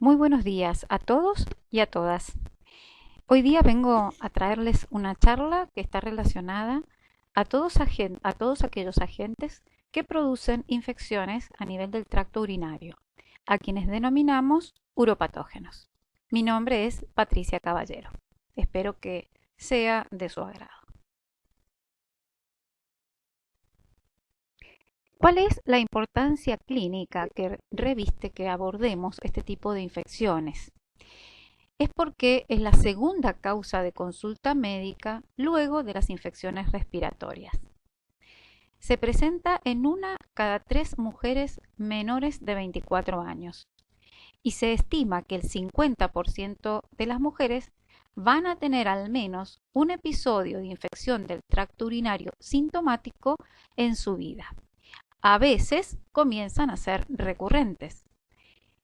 Muy buenos días a todos y a todas. Hoy día vengo a traerles una charla que está relacionada a todos aquellos agentes que producen infecciones a nivel del tracto urinario, a quienes denominamos uropatógenos. Mi nombre es Patricia Caballero. Espero que sea de su agrado. ¿Cuál es la importancia clínica que reviste que abordemos este tipo de infecciones? Es porque es la segunda causa de consulta médica luego de las infecciones respiratorias. Se presenta en una cada 3 mujeres menores de 24 años y se estima que el 50% de las mujeres van a tener al menos un episodio de infección del tracto urinario sintomático en su vida. A veces comienzan a ser recurrentes.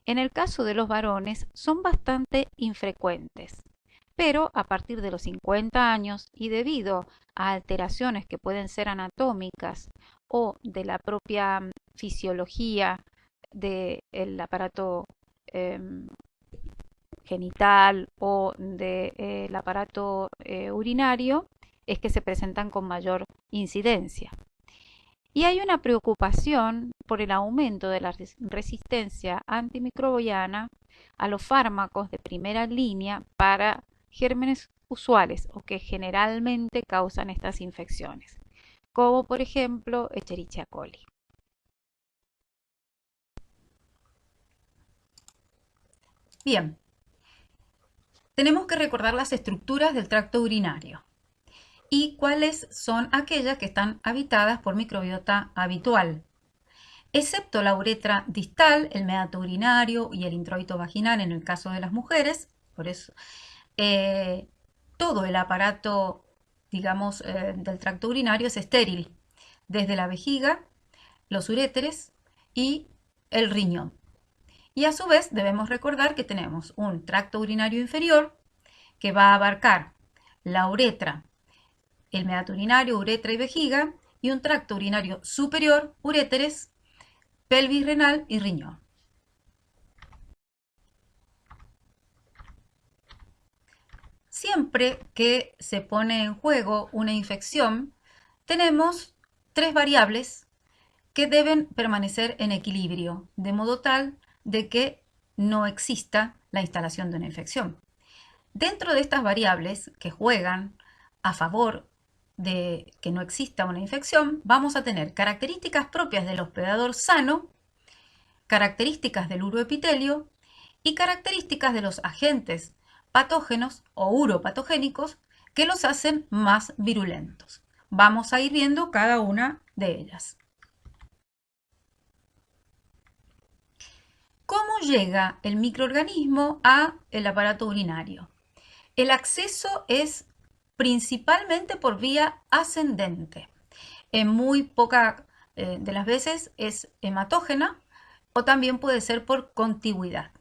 En el caso de los varones son bastante infrecuentes, pero a partir de los 50 años y debido a alteraciones que pueden ser anatómicas o de la propia fisiología del aparato eh, genital o del aparato urinario, es que se presentan con mayor incidencia. Y hay una preocupación por el aumento de la resistencia antimicrobiana a los fármacos de primera línea para gérmenes usuales o que generalmente causan estas infecciones, como por ejemplo Escherichia coli. Bien, tenemos que recordar las estructuras del tracto urinario y cuáles son aquellas que están habitadas por microbiota habitual. Excepto la uretra distal, el meato urinario y el introito vaginal en el caso de las mujeres, por eso todo el aparato, digamos, del tracto urinario es estéril, desde la vejiga, los uréteres y el riñón. Y a su vez debemos recordar que tenemos un tracto urinario inferior que va a abarcar la uretra, el meato urinario, uretra y vejiga, y un tracto urinario superior, uréteres, pelvis renal y riñón. Siempre que se pone en juego una infección, tenemos tres variables que deben permanecer en equilibrio, de modo tal de que no exista la instalación de una infección. Dentro de estas variables que juegan a favor de que no exista una infección, vamos a tener características propias del hospedador sano, características del uroepitelio y características de los agentes patógenos o uropatogénicos que los hacen más virulentos. Vamos a ir viendo cada una de ellas. ¿Cómo llega el microorganismo al aparato urinario? El acceso es principalmente por vía ascendente. En muy poca de las veces es hematógena o también puede ser por contigüidad.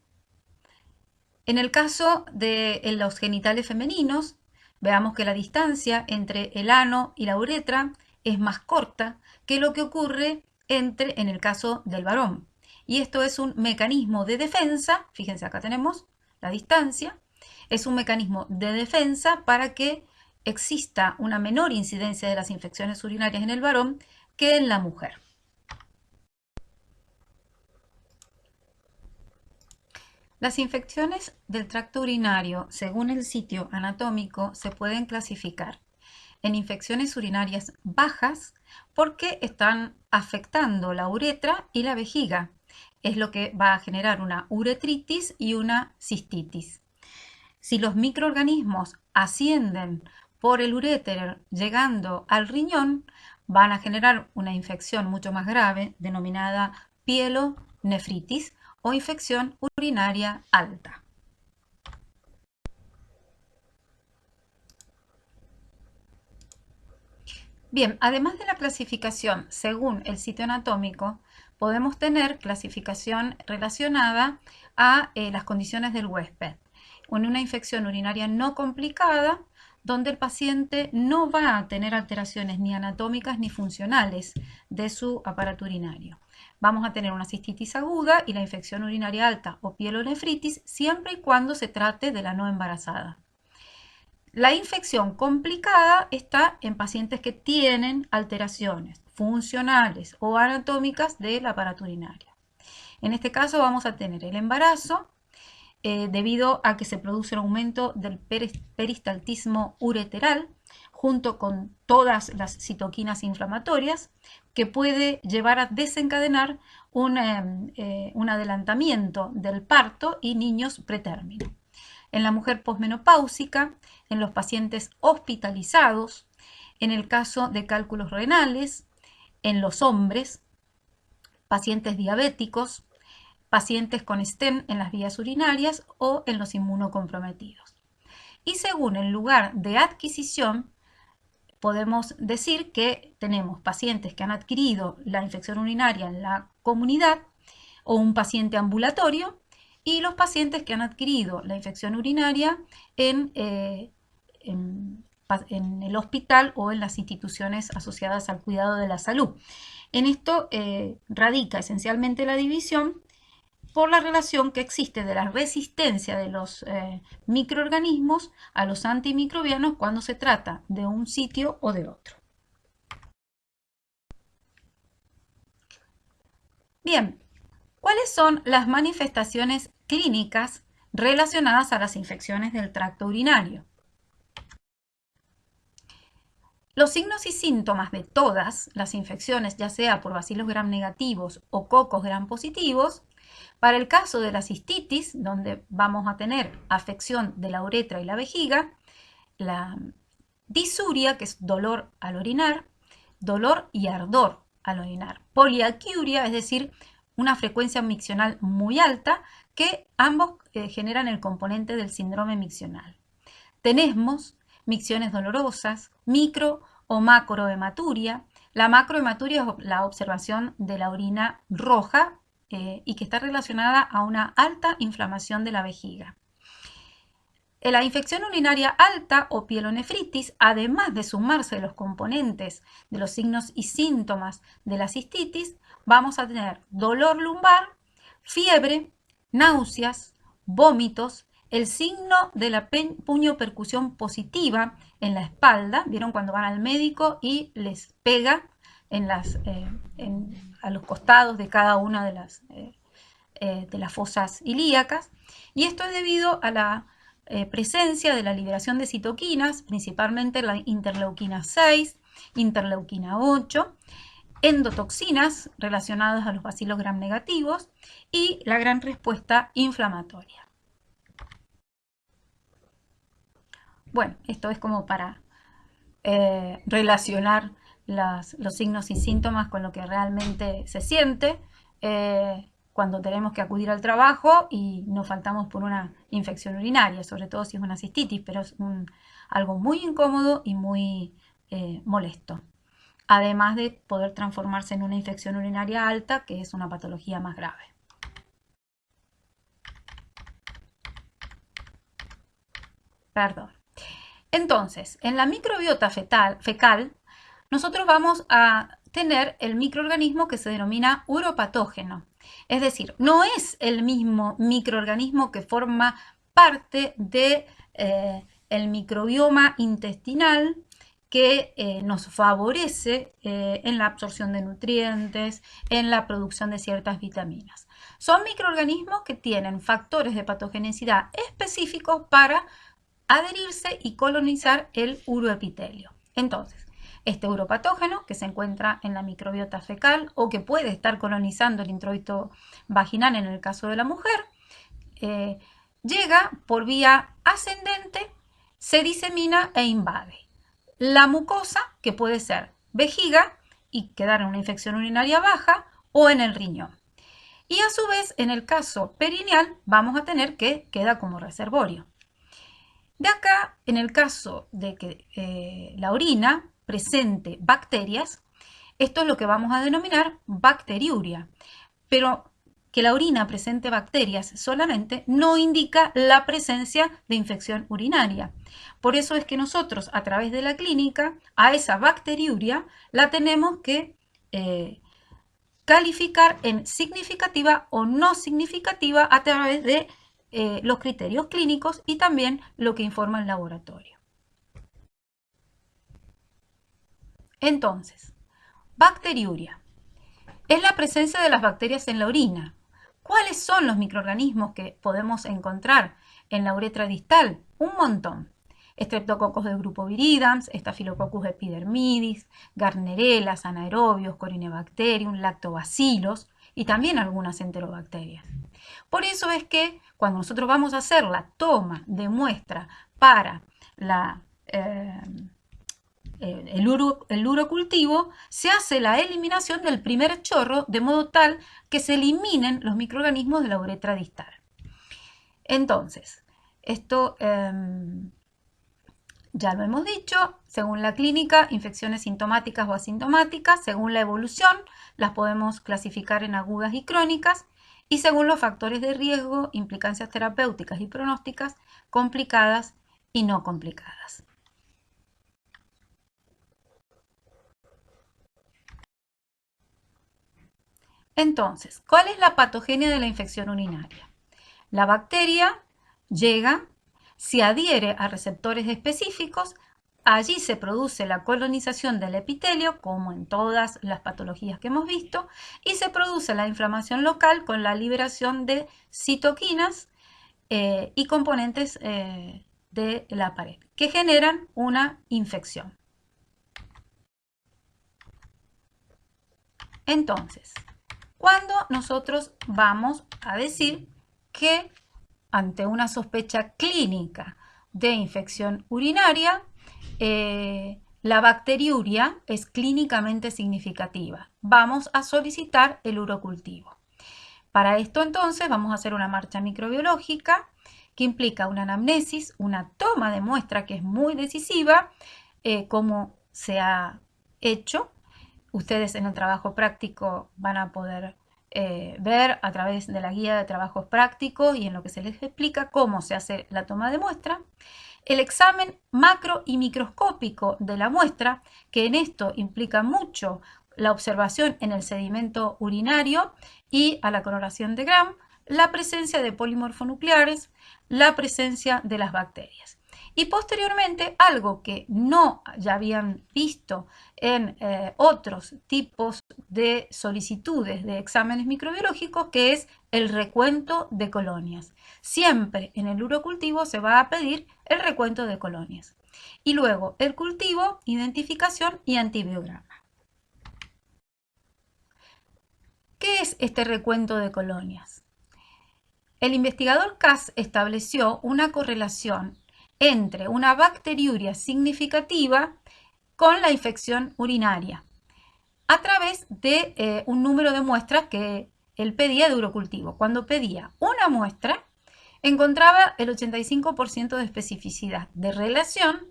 En el caso de los genitales femeninos, veamos que la distancia entre el ano y la uretra es más corta que lo que ocurre en el caso del varón. Y esto es un mecanismo de defensa, fíjense acá tenemos la distancia, es un mecanismo de defensa para que exista una menor incidencia de las infecciones urinarias en el varón que en la mujer. Las infecciones del tracto urinario, según el sitio anatómico, se pueden clasificar en infecciones urinarias bajas porque están afectando la uretra y la vejiga. Es lo que va a generar una uretritis y una cistitis. Si los microorganismos ascienden por el uréter llegando al riñón, van a generar una infección mucho más grave denominada pielonefritis o infección urinaria alta. Bien, además de la clasificación según el sitio anatómico, podemos tener clasificación relacionada a las condiciones del huésped. En una infección urinaria no complicada, donde el paciente no va a tener alteraciones ni anatómicas ni funcionales de su aparato urinario. vamos a tener una cistitis aguda y la infección urinaria alta o pielonefritis siempre y cuando se trate de la no embarazada. La infección complicada está en pacientes que tienen alteraciones funcionales o anatómicas del aparato urinario. En este caso vamos a tener el embarazo debido a que se produce un aumento del peristaltismo ureteral junto con todas las citoquinas inflamatorias que puede llevar a desencadenar un adelantamiento del parto y niños pretérmino. En la mujer posmenopáusica, en los pacientes hospitalizados, en el caso de cálculos renales, en los hombres, pacientes diabéticos, pacientes con stent en las vías urinarias o en los inmunocomprometidos. Y según el lugar de adquisición, podemos decir que tenemos pacientes que han adquirido la infección urinaria en la comunidad o un paciente ambulatorio y los pacientes que han adquirido la infección urinaria en el hospital o en las instituciones asociadas al cuidado de la salud. En esto radica esencialmente la división por la relación que existe de la resistencia de los microorganismos a los antimicrobianos cuando se trata de un sitio o de otro. Bien, ¿cuáles son las manifestaciones clínicas relacionadas a las infecciones del tracto urinario? Los signos y síntomas de todas las infecciones, ya sea por bacilos gram negativos o cocos gram positivos, para el caso de la cistitis, donde vamos a tener afección de la uretra y la vejiga, la disuria, que es dolor al orinar, dolor y ardor al orinar, poliaquiuria, es decir, una frecuencia miccional muy alta, que ambos generan el componente del síndrome miccional. Tenesmos, micciones dolorosas, micro o macrohematuria. La macrohematuria es la observación de la orina roja y que está relacionada a una alta inflamación de la vejiga. La infección urinaria alta o pielonefritis, además de sumarse los componentes de los signos y síntomas de la cistitis, vamos a tener dolor lumbar, fiebre, náuseas, vómitos, el signo de la puño-percusión positiva en la espalda. ¿Vieron cuando van al médico y les pega a los costados de cada una de las fosas ilíacas? Y esto es debido a la presencia de la liberación de citoquinas, principalmente la interleuquina 6, interleuquina 8, endotoxinas relacionadas a los bacilos gram negativos y la gran respuesta inflamatoria. Bueno, esto es como para relacionar los signos y síntomas con lo que realmente se siente cuando tenemos que acudir al trabajo y nos faltamos por una infección urinaria, sobre todo si es una cistitis, pero es algo muy incómodo y muy molesto. Además de poder transformarse en una infección urinaria alta, que es una patología más grave. Perdón. Entonces, en la microbiota fecal, nosotros vamos a tener el microorganismo que se denomina uropatógeno. Es decir, no es el mismo microorganismo que forma parte del microbioma intestinal que nos favorece en la absorción de nutrientes, en la producción de ciertas vitaminas. Son microorganismos que tienen factores de patogenicidad específicos para adherirse y colonizar el uroepitelio. Entonces, este uropatógeno que se encuentra en la microbiota fecal o que puede estar colonizando el introito vaginal en el caso de la mujer, llega por vía ascendente, se disemina e invade la mucosa, que puede ser vejiga y quedar en una infección urinaria baja o en el riñón. Y a su vez, en el caso perineal, vamos a tener que queda como reservorio. De acá, en el caso de que la orina presente bacterias, esto es lo que vamos a denominar bacteriuria. Pero que la orina presente bacterias solamente no indica la presencia de infección urinaria. Por eso es que nosotros, a través de la clínica, a esa bacteriuria la tenemos que calificar en significativa o no significativa a través de los criterios clínicos y también lo que informa el laboratorio. Entonces, bacteriuria. Es la presencia de las bacterias en la orina. ¿Cuáles son los microorganismos que podemos encontrar en la uretra distal? Un montón. Streptococcus del grupo Viridans, Staphylococcus epidermidis, Gardnerellas, anaerobios, Corynebacterium, Lactobacillus y también algunas enterobacterias. Por eso es que cuando nosotros vamos a hacer la toma de muestra para el urocultivo, se hace la eliminación del primer chorro de modo tal que se eliminen los microorganismos de la uretra distal. Entonces, esto ya lo hemos dicho, según la clínica, infecciones sintomáticas o asintomáticas, según la evolución, las podemos clasificar en agudas y crónicas, y según los factores de riesgo, implicancias terapéuticas y pronósticas, complicadas y no complicadas. Entonces, ¿cuál es la patogenia de la infección urinaria? La bacteria llega, se adhiere a receptores específicos, allí se produce la colonización del epitelio, como en todas las patologías que hemos visto, y se produce la inflamación local con la liberación de citoquinas y componentes de la pared, que generan una infección. Entonces, cuando nosotros vamos a decir que ante una sospecha clínica de infección urinaria, la bacteriuria es clínicamente significativa, vamos a solicitar el urocultivo. Para esto entonces vamos a hacer una marcha microbiológica que implica una anamnesis, una toma de muestra que es muy decisiva, como se ha hecho. Ustedes en el trabajo práctico van a poder ver a través de la guía de trabajos prácticos y en lo que se les explica cómo se hace la toma de muestra. El examen macro y microscópico de la muestra, que en esto implica mucho la observación en el sedimento urinario y a la coloración de Gram, la presencia de polimorfonucleares, la presencia de las bacterias. Y posteriormente, algo que no ya habían visto en otros tipos de solicitudes de exámenes microbiológicos, que es el recuento de colonias. Siempre en el urocultivo se va a pedir el recuento de colonias. Y luego el cultivo, identificación y antibiograma. ¿Qué es este recuento de colonias? El investigador Cass estableció una correlación entre una bacteriuria significativa con la infección urinaria a través de un número de muestras que él pedía de urocultivo. Cuando pedía una muestra, encontraba el 85% de especificidad de relación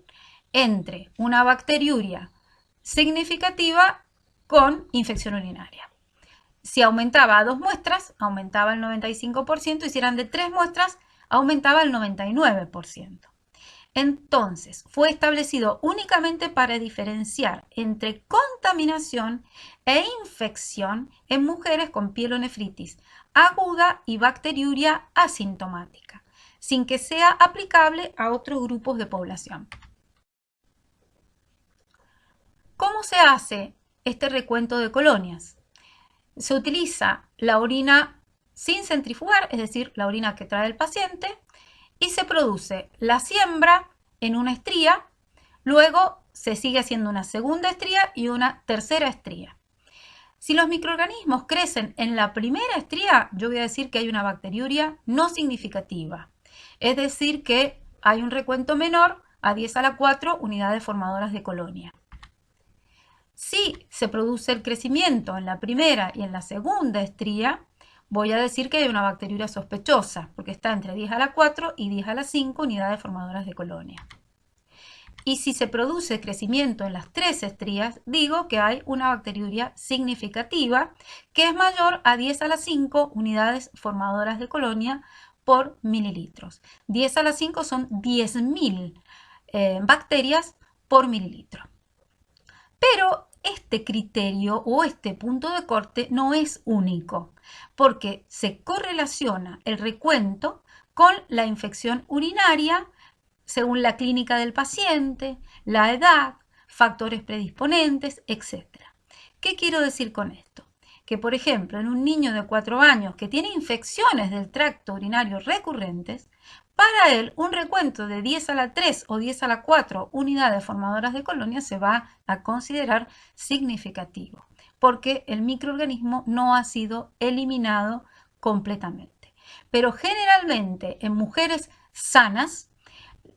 entre una bacteriuria significativa con infección urinaria. Si aumentaba a 2 muestras, aumentaba el 95%, y si eran de 3 muestras, aumentaba el 99%. Entonces, fue establecido únicamente para diferenciar entre contaminación e infección en mujeres con pielonefritis aguda y bacteriuria asintomática, sin que sea aplicable a otros grupos de población. ¿Cómo se hace este recuento de colonias? Se utiliza la orina sin centrifugar, es decir, la orina que trae el paciente, y se produce la siembra en una estría, luego se sigue haciendo una segunda estría y una tercera estría. Si los microorganismos crecen en la primera estría, yo voy a decir que hay una bacteriuria no significativa, es decir, que hay un recuento menor a 10 a la 4 unidades formadoras de colonia. Si se produce el crecimiento en la primera y en la segunda estría, voy a decir que hay una bacteriuria sospechosa, porque está entre 10 a la 4 y 10 a la 5 unidades formadoras de colonia. Y si se produce crecimiento en las 3 estrías, digo que hay una bacteriuria significativa, que es mayor a 10 a la 5 unidades formadoras de colonia por mililitros. 10 a la 5 son 10.000 bacterias por mililitro. Pero este criterio o este punto de corte no es único, porque se correlaciona el recuento con la infección urinaria según la clínica del paciente, la edad, factores predisponentes, etc. ¿Qué quiero decir con esto? Que, por ejemplo, en un niño de 4 años que tiene infecciones del tracto urinario recurrentes, para él un recuento de 10 a la 3 o 10 a la 4 unidades formadoras de colonia se va a considerar significativo, porque el microorganismo no ha sido eliminado completamente. Pero generalmente en mujeres sanas,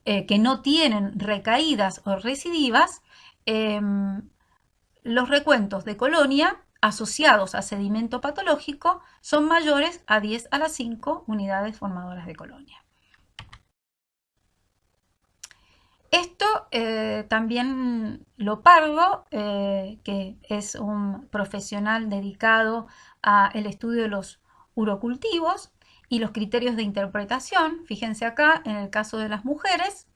que no tienen recaídas o recidivas, los recuentos de colonia asociados a sedimento patológico son mayores a 10 a la 5 unidades formadoras de colonia. Esto también lo Pardo, que es un profesional dedicado al estudio de los urocultivos y los criterios de interpretación. Fíjense acá, en el caso de las mujeres,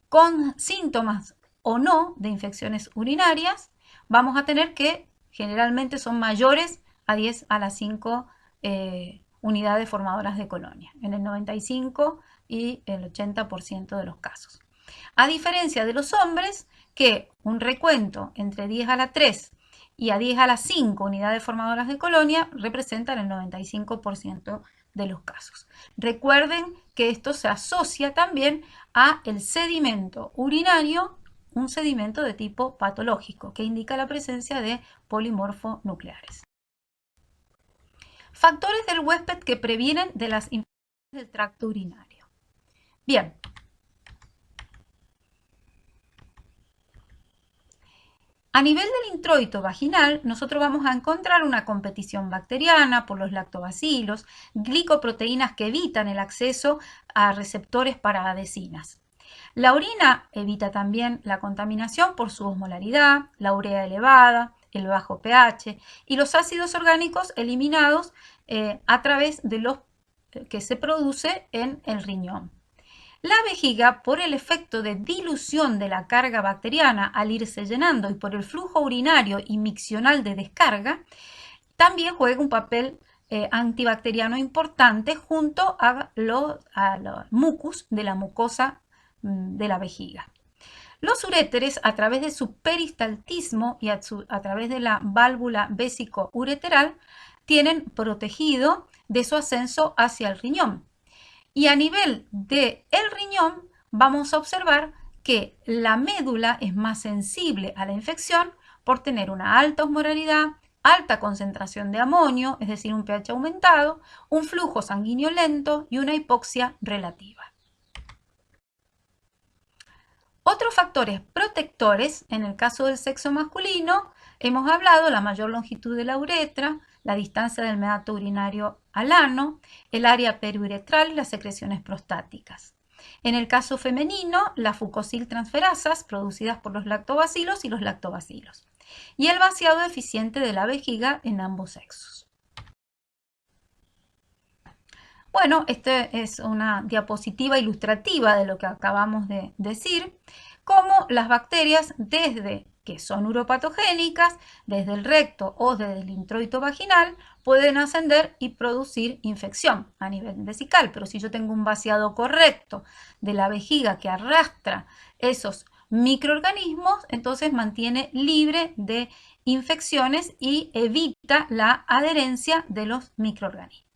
con síntomas o no de infecciones urinarias, vamos a tener que generalmente son mayores a 10 a la 5 unidades formadoras de colonia, en el 95 y el 80% de los casos. A diferencia de los hombres, que un recuento entre 10 a la 3 y a 10 a la 5 unidades formadoras de colonia representan el 95% de los casos. Recuerden que esto se asocia también a el sedimento urinario, un sedimento de tipo patológico que indica la presencia de polimorfonucleares. Factores del huésped que previenen de las infecciones del tracto urinario. Bien. A nivel del introito vaginal, nosotros vamos a encontrar una competición bacteriana por los lactobacilos, glicoproteínas que evitan el acceso a receptores para adhesinas. La orina evita también la contaminación por su osmolaridad, la urea elevada, el bajo pH y los ácidos orgánicos eliminados a través de los que se produce en el riñón. La vejiga, por el efecto de dilución de la carga bacteriana al irse llenando y por el flujo urinario y miccional de descarga, también juega un papel antibacteriano importante junto a los mucus de la mucosa de la vejiga. Los uréteres, a través de su peristaltismo y a través de la válvula vésico-ureteral, tienen protegido de su ascenso hacia el riñón. Y a nivel del riñón vamos a observar que la médula es más sensible a la infección por tener una alta osmolaridad, alta concentración de amonio, es decir, un pH aumentado, un flujo sanguíneo lento y una hipoxia relativa. Otros factores protectores, en el caso del sexo masculino, hemos hablado la mayor longitud de la uretra, la distancia del meato urinario al ano, el área periuretral y las secreciones prostáticas. En el caso femenino, las fucosiltransferasas producidas por los lactobacilos y los lactobacilos. Y el vaciado eficiente de la vejiga en ambos sexos. Bueno, esta es una diapositiva ilustrativa de lo que acabamos de decir, cómo las bacterias desde que son uropatogénicas, desde el recto o desde el introito vaginal, pueden ascender y producir infección a nivel vesical. Pero si yo tengo un vaciado correcto de la vejiga que arrastra esos microorganismos, entonces mantiene libre de infecciones y evita la adherencia de los microorganismos.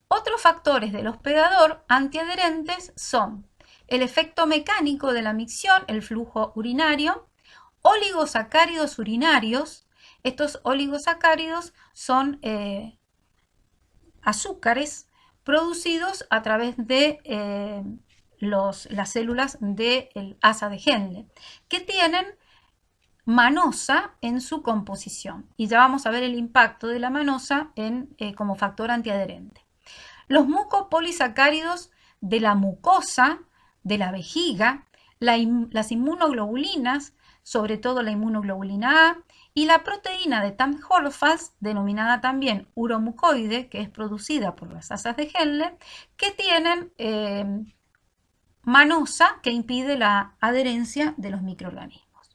Otros factores del hospedador antiadherentes son el efecto mecánico de la micción, el flujo urinario, oligosacáridos urinarios. Estos oligosacáridos son azúcares producidos a través de las células del asa de Henle, que tienen manosa en su composición. Y ya vamos a ver el impacto de la manosa como factor antiadherente. Los mucopolisacáridos de la mucosa, de la vejiga, las inmunoglobulinas, sobre todo la inmunoglobulina A, y la proteína de Tamm-Horfalz, denominada también uromucoide, que es producida por las asas de Henle, que tienen manosa que impide la adherencia de los microorganismos.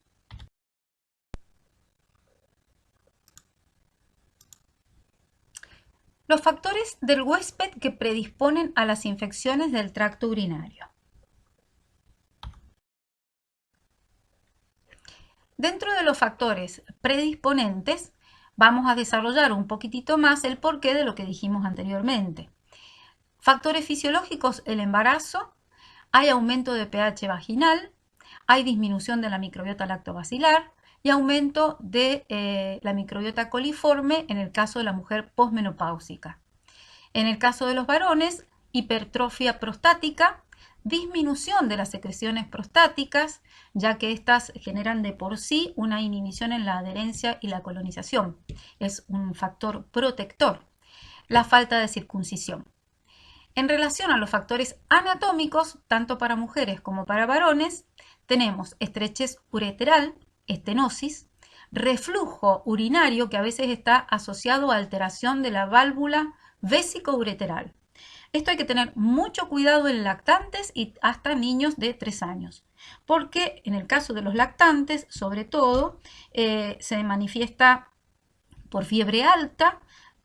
Los factores del huésped que predisponen a las infecciones del tracto urinario. Dentro de los factores predisponentes, vamos a desarrollar un poquitito más el porqué de lo que dijimos anteriormente. Factores fisiológicos: el embarazo, hay aumento de pH vaginal, hay disminución de la microbiota lactobacilar y aumento de la microbiota coliforme en el caso de la mujer posmenopáusica. En el caso de los varones, hipertrofia prostática, disminución de las secreciones prostáticas, ya que éstas generan de por sí una inhibición en la adherencia y la colonización. Es un factor protector. La falta de circuncisión. En relación a los factores anatómicos, tanto para mujeres como para varones, tenemos estrechez ureteral, estenosis, reflujo urinario, que a veces está asociado a alteración de la válvula vésico-ureteral. Esto hay que tener mucho cuidado en lactantes y hasta niños de 3 años, porque en el caso de los lactantes, sobre todo, se manifiesta por fiebre alta,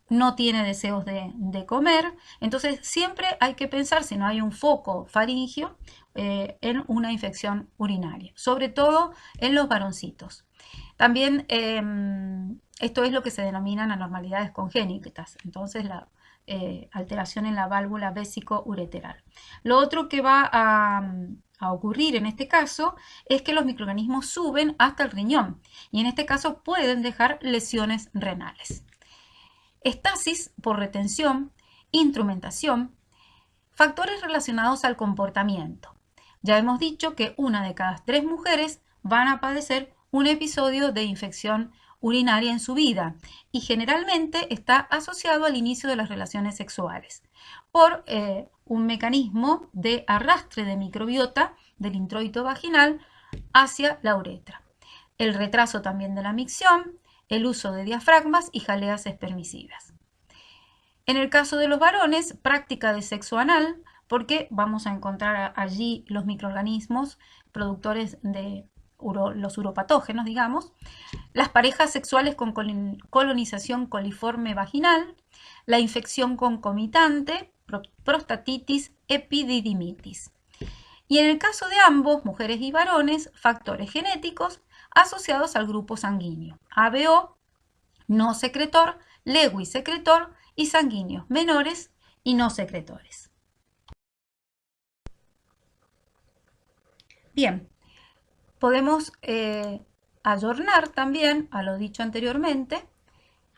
no tiene deseos de comer, entonces siempre hay que pensar, si no hay un foco faríngeo, en una infección urinaria, sobre todo en los varoncitos. También esto es lo que se denominan anormalidades congénitas, entonces la alteración en la válvula vésico-ureteral. Lo otro que va a ocurrir en este caso es que los microorganismos suben hasta el riñón y en este caso pueden dejar lesiones renales. Estasis por retención, instrumentación, factores relacionados al comportamiento. Ya hemos dicho que 1 de cada 3 mujeres van a padecer un episodio de infección urinaria en su vida y generalmente está asociado al inicio de las relaciones sexuales por un mecanismo de arrastre de microbiota del introito vaginal hacia la uretra. El retraso también de la micción, el uso de diafragmas y jaleas espermicidas. En el caso de los varones, práctica de sexo anal, porque vamos a encontrar allí los microorganismos productores de los uropatógenos, digamos, las parejas sexuales con colonización coliforme vaginal, la infección concomitante, prostatitis, epididimitis. Y en el caso de ambos, mujeres y varones, factores genéticos asociados al grupo sanguíneo, ABO, no secretor, Lewis secretor y sanguíneos menores y no secretores. Bien, podemos ayornar también a lo dicho anteriormente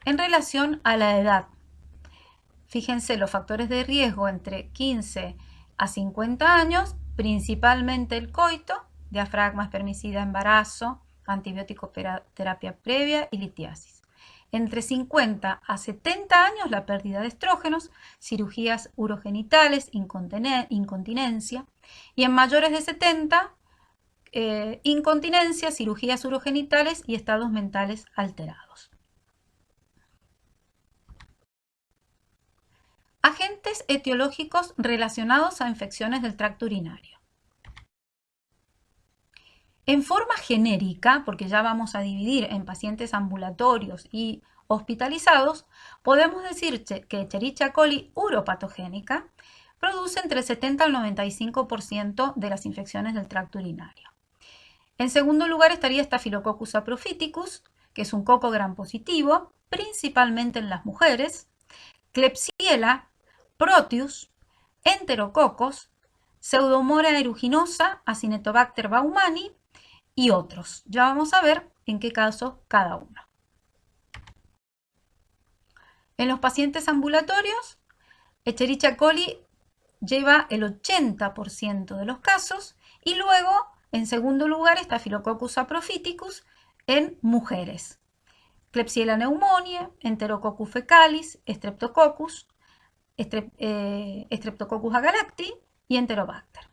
en relación a la edad. Fíjense los factores de riesgo entre 15 a 50 años, principalmente el coito, diafragma, espermicida, embarazo, antibiótico terapia previa y litiasis. Entre 50 a 70 años, la pérdida de estrógenos, cirugías urogenitales, incontinencia. Y en mayores de 70, incontinencia, cirugías urogenitales y estados mentales alterados. Agentes etiológicos relacionados a infecciones del tracto urinario. En forma genérica, porque ya vamos a dividir en pacientes ambulatorios y hospitalizados, podemos decir que Escherichia coli uropatogénica produce entre el 70 al 95% de las infecciones del tracto urinario. En segundo lugar estaría Staphylococcus saprophyticus, que es un coco gram positivo, principalmente en las mujeres, Klebsiella, Proteus, Enterococos, Pseudomonas aeruginosa, Acinetobacter baumannii y otros. Ya vamos a ver en qué caso cada uno. En los pacientes ambulatorios, Escherichia coli lleva el 80% de los casos y luego, en segundo lugar, Staphylococcus saprophyticus en mujeres. Klebsiella pneumoniae, Enterococcus fecalis, Streptococcus, Streptococcus agalacti y Enterobacter.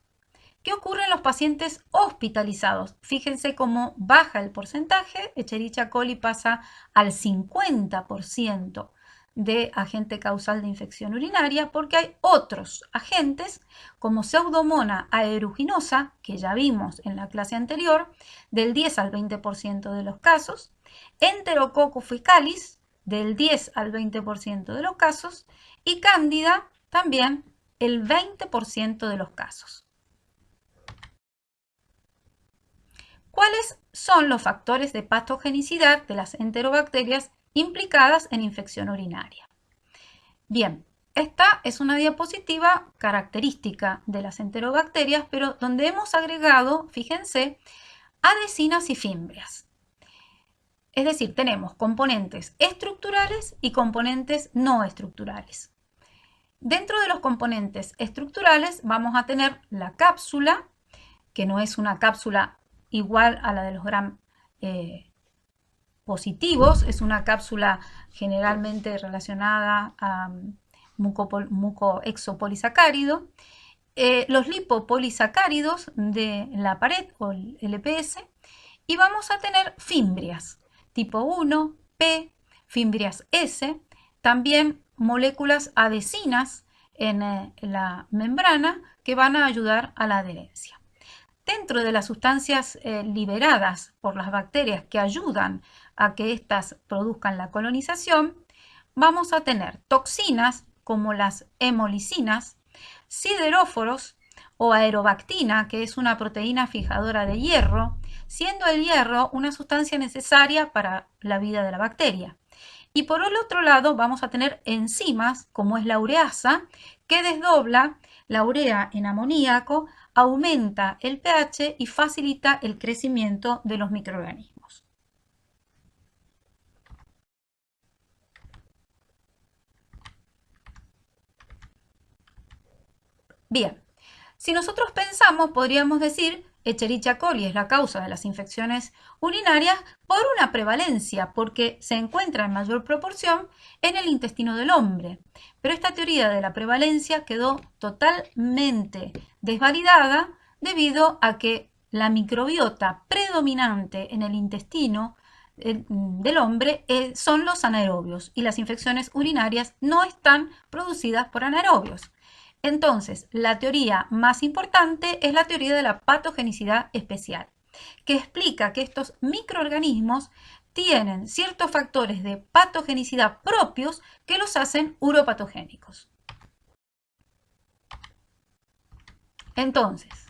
¿Qué ocurre en los pacientes hospitalizados? Fíjense cómo baja el porcentaje. Escherichia coli pasa al 50% de agente causal de infección urinaria porque hay otros agentes como Pseudomonas aeruginosa, que ya vimos en la clase anterior, del 10 al 20% de los casos, Enterococcus fecalis, del 10 al 20% de los casos y Cándida también el 20% de los casos. ¿Cuáles son los factores de patogenicidad de las enterobacterias implicadas en infección urinaria? Bien, esta es una diapositiva característica de las enterobacterias, pero donde hemos agregado, fíjense, adhesinas y fimbrias. Es decir, tenemos componentes estructurales y componentes no estructurales. Dentro de los componentes estructurales vamos a tener la cápsula, que no es una cápsula igual a la de los gram positivos, es una cápsula generalmente relacionada a mucoexopolisacárido. Los lipopolisacáridos de la pared o el LPS, y vamos a tener fimbrias tipo 1, P, fimbrias S, también moléculas adhesinas en la membrana que van a ayudar a la adherencia. Dentro de las sustancias liberadas por las bacterias que ayudan a que éstas produzcan la colonización, vamos a tener toxinas como las hemolicinas, sideróforos o aerobactina, que es una proteína fijadora de hierro, siendo el hierro una sustancia necesaria para la vida de la bacteria. Y por el otro lado vamos a tener enzimas, como es la ureasa, que desdobla la urea en amoníaco, aumenta el pH y facilita el crecimiento de los microorganismos. Bien, si nosotros pensamos, podríamos decir Escherichia coli es la causa de las infecciones urinarias por una prevalencia, porque se encuentra en mayor proporción en el intestino del hombre. Pero esta teoría de la prevalencia quedó totalmente desvalidada debido a que la microbiota predominante en el intestino del hombre son los anaerobios y las infecciones urinarias no están producidas por anaerobios. Entonces, la teoría más importante es la teoría de la patogenicidad especial, que explica que estos microorganismos tienen ciertos factores de patogenicidad propios que los hacen uropatogénicos. Entonces,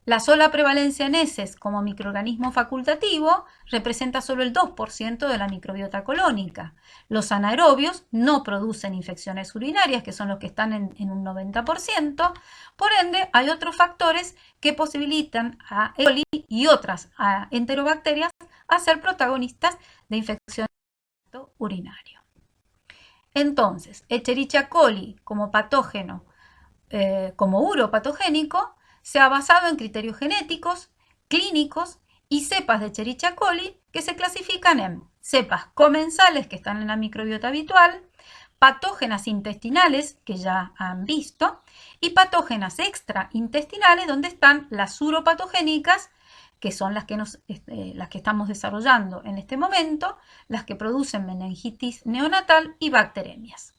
la sola prevalencia en heces como microorganismo facultativo representa solo el 2% de la microbiota colónica. Los anaerobios no producen infecciones urinarias, que son los que están en un 90%. Por ende, hay otros factores que posibilitan a E. coli y otras enterobacterias a ser protagonistas de infecciones urinario. Entonces, Escherichia coli como patógeno, como uropatogénico, se ha basado en criterios genéticos, clínicos y cepas de Escherichia coli que se clasifican en cepas comensales que están en la microbiota habitual, patógenas intestinales que ya han visto y patógenas extraintestinales donde están las uropatogénicas que son las que estamos desarrollando en este momento, las que producen meningitis neonatal y bacteremias.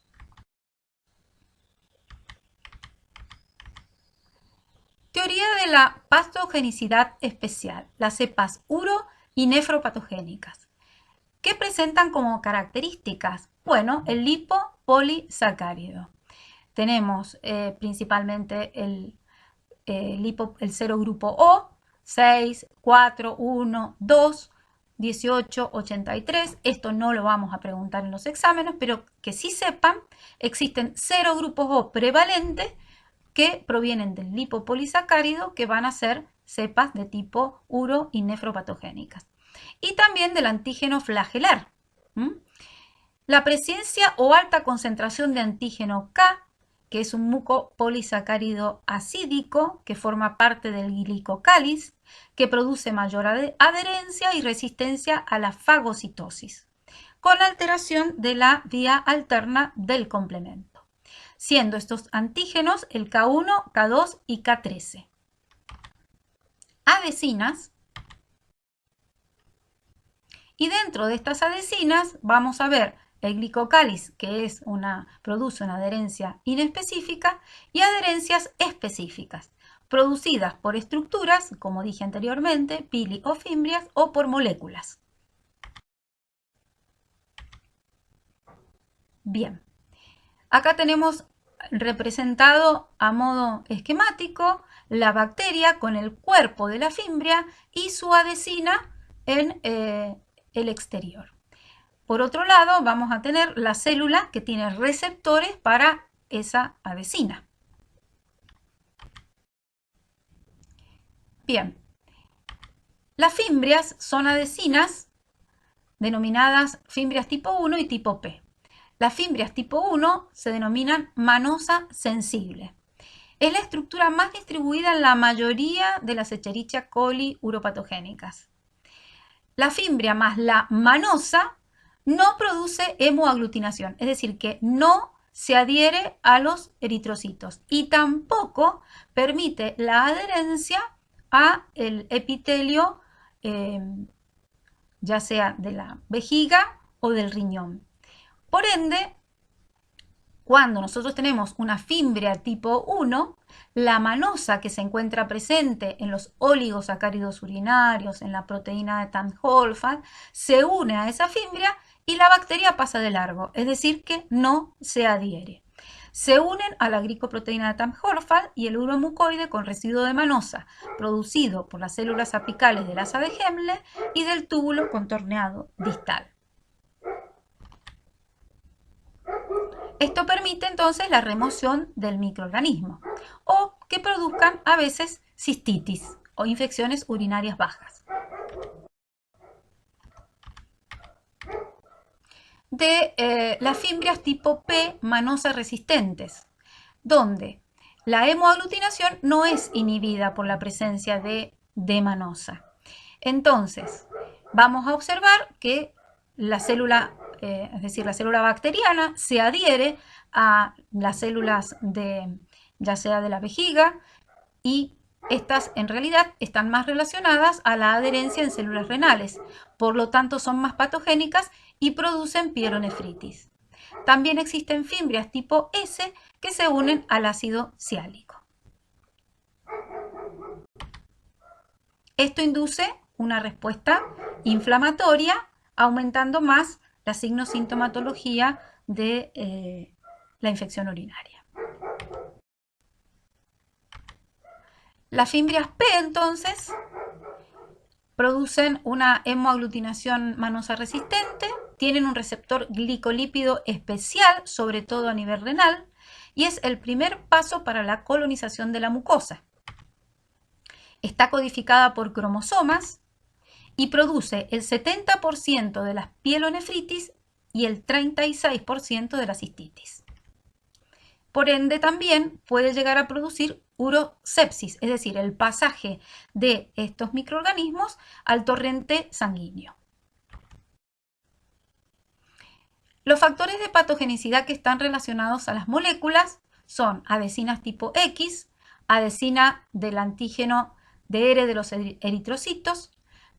Teoría de la patogenicidad especial, las cepas uro y nefropatogénicas. ¿Qué presentan como características? Bueno, el lipopolisacárido. Tenemos principalmente el serogrupo O, 6, 4, 1, 2, 18, 83. Esto no lo vamos a preguntar en los exámenes, pero que sí sepan, existen serogrupos O prevalentes que provienen del lipopolisacárido que van a ser cepas de tipo uro y nefropatogénicas. Y también del antígeno flagelar. La presencia o alta concentración de antígeno K, que es un mucopolisacárido acídico que forma parte del glicocáliz, que produce mayor adherencia y resistencia a la fagocitosis, con alteración de la vía alterna del complemento, siendo estos antígenos el K1, K2 y K13. Adhesinas. Y dentro de estas adhesinas vamos a ver el glicocáliz, que produce una adherencia inespecífica, y adherencias específicas, producidas por estructuras, como dije anteriormente, pili o fimbrias, o por moléculas. Bien, acá tenemos representado a modo esquemático la bacteria con el cuerpo de la fimbria y su adhesina en el exterior. Por otro lado, vamos a tener la célula que tiene receptores para esa adhesina. Bien, las fimbrias son adhesinas denominadas fimbrias tipo 1 y tipo P. Las fimbrias tipo 1 se denominan manosa sensible. Es la estructura más distribuida en la mayoría de las Escherichia coli uropatogénicas. La fimbria más la manosa no produce hemoaglutinación, es decir, que no se adhiere a los eritrocitos y tampoco permite la adherencia a el epitelio, ya sea de la vejiga o del riñón. Por ende, cuando nosotros tenemos una fimbria tipo 1, la manosa que se encuentra presente en los oligosacáridos urinarios, en la proteína de Tan-Hofmann, se une a esa fimbria y la bacteria pasa de largo, es decir, que no se adhiere. Se unen a la glicoproteína de Tan-Hofmann y el uromucoide con residuo de manosa, producido por las células apicales del asa de Hemle y del túbulo contorneado distal. Esto permite entonces la remoción del microorganismo o que produzcan a veces cistitis o infecciones urinarias bajas. De las fimbrias tipo P manosa resistentes, donde la hemoaglutinación no es inhibida por la presencia de D-manosa. Entonces, vamos a observar que la célula, es decir, la célula bacteriana se adhiere a las células ya sea de la vejiga, y estas en realidad están más relacionadas a la adherencia en células renales, por lo tanto son más patogénicas y producen pielonefritis. También existen fimbrias tipo S que se unen al ácido siálico. Esto induce una respuesta inflamatoria, aumentando más la signo-sintomatología de la infección urinaria. Las fimbrias P, entonces, producen una hemoaglutinación manosa resistente, tienen un receptor glicolípido especial, sobre todo a nivel renal, y es el primer paso para la colonización de la mucosa. Está codificada por cromosomas y produce el 70% de las pielonefritis y el 36% de la cistitis. Por ende, también puede llegar a producir urosepsis, es decir, el pasaje de estos microorganismos al torrente sanguíneo. Los factores de patogenicidad que están relacionados a las moléculas son adhesinas tipo X, adhesina del antígeno DR de los eritrocitos,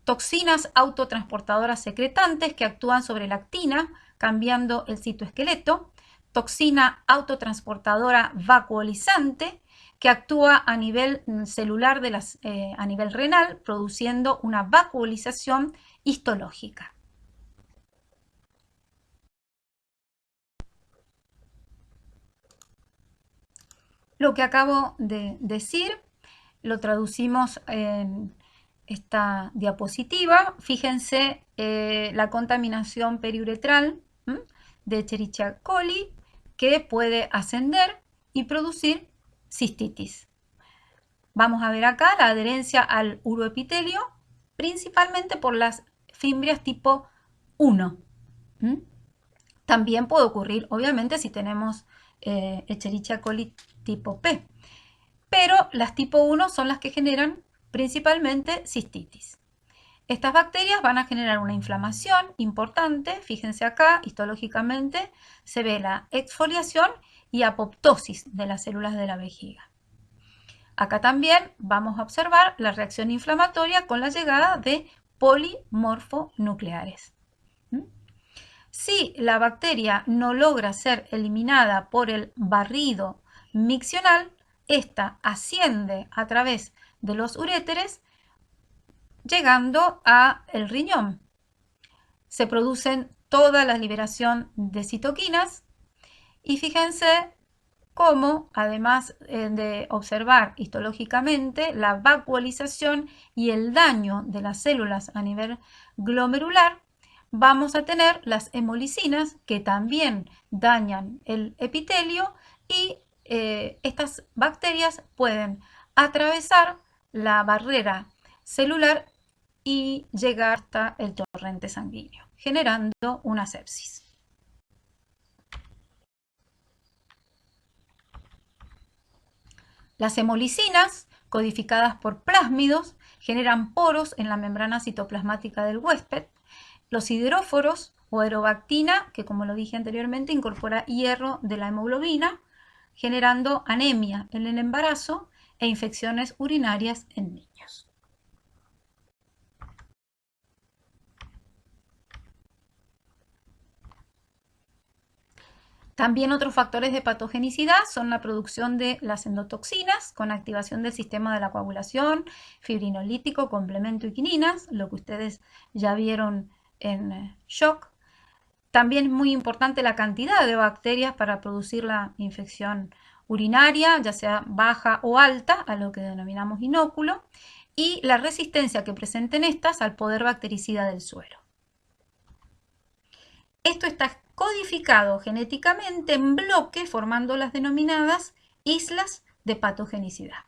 toxinas autotransportadoras secretantes que actúan sobre la actina, cambiando el citoesqueleto, toxina autotransportadora vacuolizante que actúa a nivel celular a nivel renal, produciendo una vacuolización histológica. Lo que acabo de decir lo traducimos en esta diapositiva. Fíjense la contaminación periuretral de Escherichia coli que puede ascender y producir cistitis. Vamos a ver acá la adherencia al uroepitelio, principalmente por las fimbrias tipo 1. También puede ocurrir, obviamente, si tenemos Escherichia coli tipo P. Pero las tipo 1 son las que generan principalmente cistitis. Estas bacterias van a generar una inflamación importante. Fíjense acá, histológicamente se ve la exfoliación y apoptosis de las células de la vejiga. Acá también vamos a observar la reacción inflamatoria con la llegada de polimorfonucleares. Si la bacteria no logra ser eliminada por el barrido miccional, esta asciende a través de los uréteres, llegando al riñón. Se producen toda la liberación de citoquinas Y fíjense cómo, además de observar histológicamente la vacuolización y el daño de las células a nivel glomerular, vamos a tener las hemolicinas que también dañan el epitelio y estas bacterias pueden atravesar la barrera celular y llegar hasta el torrente sanguíneo, generando una sepsis. Las hemolicinas, codificadas por plásmidos, generan poros en la membrana citoplasmática del huésped. Los hidróforos o aerobactina, que como lo dije anteriormente, incorpora hierro de la hemoglobina, generando anemia en el embarazo e infecciones urinarias en niños. También otros factores de patogenicidad son la producción de las endotoxinas con activación del sistema de la coagulación, fibrinolítico, complemento y quininas, lo que ustedes ya vieron en shock. También es muy importante la cantidad de bacterias para producir la infección urinaria, ya sea baja o alta, a lo que denominamos inóculo, y la resistencia que presenten estas al poder bactericida del suero. Esto está codificado genéticamente en bloque formando las denominadas islas de patogenicidad.